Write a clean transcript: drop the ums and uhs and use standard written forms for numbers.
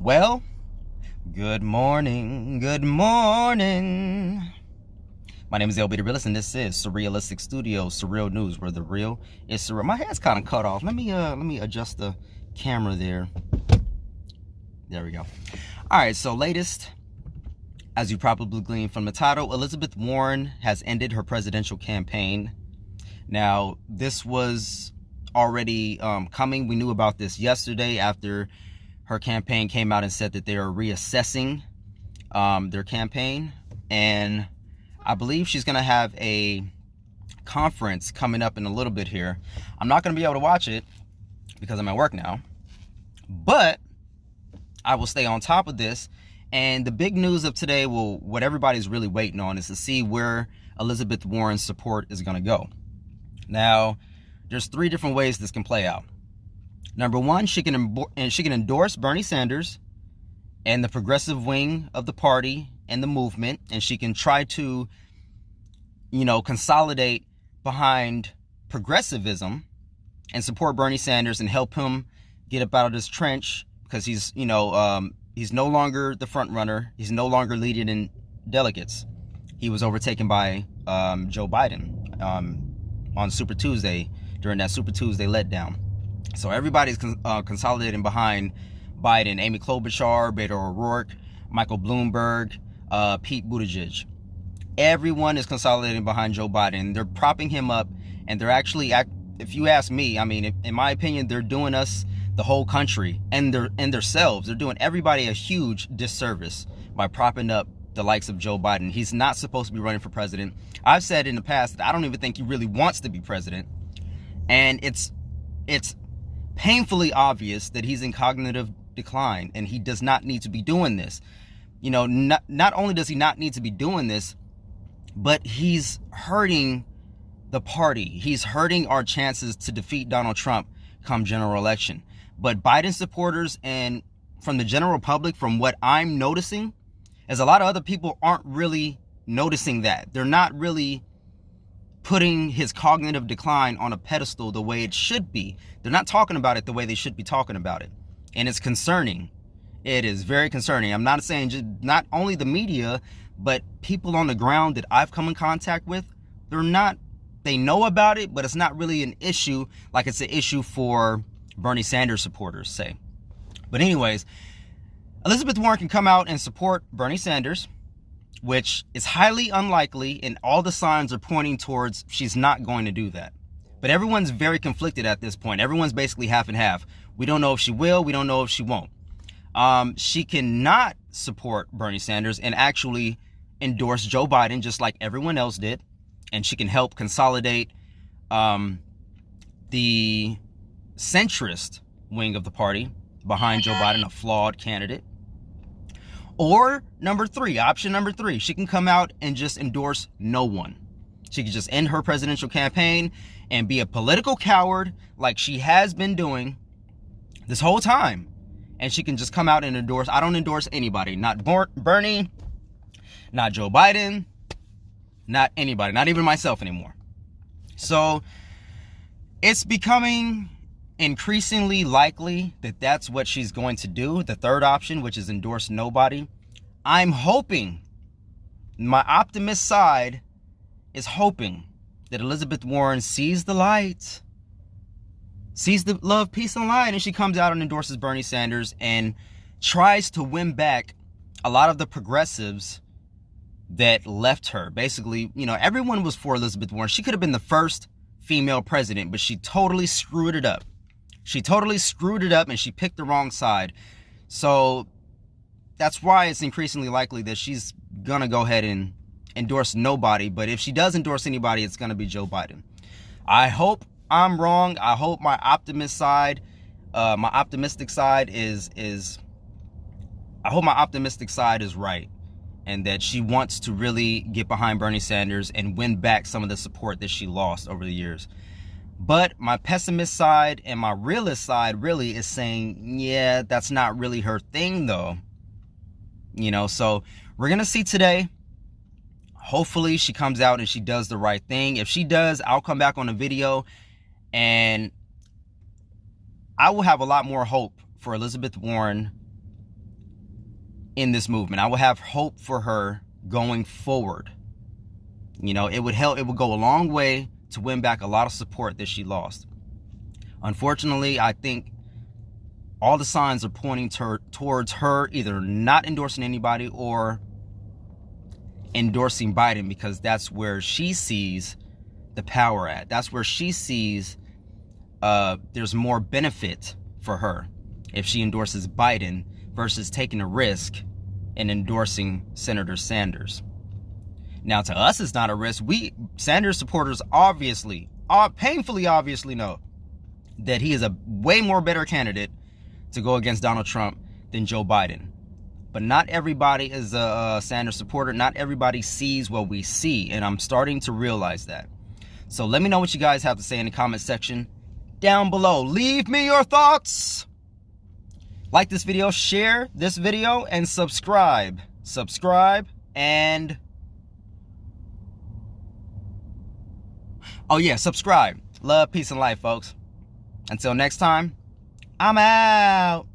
Well, good morning. Good morning. My name is LB the Realist, and this is Surrealistic Studios, Surreal News, where the real is surreal. My head's kind of cut off. Let me adjust the camera there. There we go. All right, so latest, as you probably gleaned from the title, Elizabeth Warren has ended her presidential campaign. Now, this was already coming. We knew about this yesterday after her campaign came out and said that they are reassessing their campaign. And I believe she's going to have a conference coming up in a little bit here. I'm not going to be able to watch it because I'm at work now, but I will stay on top of this. And the big news of today, well, what everybody's really waiting on is to see where Elizabeth Warren's support is going to go. Now, there's three different ways this can play out. Number one, she can endorse Bernie Sanders and the progressive wing of the party and the movement, and she can try to, consolidate behind progressivism and support Bernie Sanders and help him get up out of this trench, because he's no longer the front runner. He's no longer leading in delegates. He was overtaken by Joe Biden on Super Tuesday, during that Super Tuesday letdown. So everybody's consolidating behind Biden. Amy Klobuchar, Beto O'Rourke, Michael Bloomberg, Pete Buttigieg. Everyone is consolidating behind Joe Biden. They're propping him up, and they're actually, if you ask me, in my opinion, they're doing us, the whole country, and themselves. They're doing everybody a huge disservice by propping up the likes of Joe Biden. He's not supposed to be running for president. I've said in the past that I don't even think he really wants to be president, and it's painfully obvious that he's in cognitive decline, and he does not need to be doing this. Not only does he not need to be doing this, but he's hurting the party. He's hurting our chances to defeat Donald Trump come general election. But Biden supporters, and from the general public, from what I'm noticing, is a lot of other people aren't really noticing that. They're not really putting his cognitive decline on a pedestal the way it should be. They're not talking about it the way they should be talking about it. And it's concerning. It is very concerning. I'm not saying just not only the media, but people on the ground that I've come in contact with, they know about it, but it's not really an issue like it's an issue for Bernie Sanders supporters, say. But anyways, Elizabeth Warren can come out and support Bernie Sanders, which is highly unlikely, and all the signs are pointing towards she's not going to do that. But everyone's very conflicted at this point. Everyone's basically half and half. We don't know if she will. We don't know if she won't. She cannot support Bernie Sanders and actually endorse Joe Biden, just like everyone else did. And she can help consolidate the centrist wing of the party behind Joe Biden, a flawed candidate. Or option number three, she can come out and just endorse no one. She can just end her presidential campaign and be a political coward like she has been doing this whole time. And she can just come out and endorse. I don't endorse anybody. Not Bernie, not Joe Biden, not anybody, not even myself anymore. So it's becoming increasingly likely that that's what she's going to do. The third option, which is endorse nobody. I'm hoping, my optimist side is hoping that Elizabeth Warren sees the light, sees the love, peace, and light, and she comes out and endorses Bernie Sanders and tries to win back a lot of the progressives that left her. Basically, everyone was for Elizabeth Warren. She could have been the first female president, but she totally screwed it up. She totally screwed it up, and she picked the wrong side. So that's why it's increasingly likely that she's going to go ahead and endorse nobody. But if she does endorse anybody, it's going to be Joe Biden. I hope I'm wrong. I hope my optimistic side is I hope my optimistic side is right, and that she wants to really get behind Bernie Sanders and win back some of the support that she lost over the years. But my pessimist side and my realist side really is saying, yeah, that's not really her thing though. So we're going to see today. Hopefully she comes out and she does the right thing. If she does, I'll come back on a video and I will have a lot more hope for Elizabeth Warren in this movement. I would have hope for her going forward. You know, it would help. It would go a long way to win back a lot of support that she lost. Unfortunately, I think all the signs are pointing towards her either not endorsing anybody or endorsing Biden, because that's where she sees the power at. That's where she sees there's more benefit for her if she endorses Biden versus taking a risk and endorsing Senator Sanders. Now, to us, it's not a risk. We Sanders supporters obviously, painfully obviously know that he is a way more better candidate to go against Donald Trump than Joe Biden. But not everybody is a Sanders supporter. Not everybody sees what we see, and I'm starting to realize that. So let me know what you guys have to say in the comment section down below. Leave me your thoughts. Like this video, share this video, and subscribe. Subscribe, and oh yeah, subscribe. Love, peace, and life, folks. Until next time, I'm out.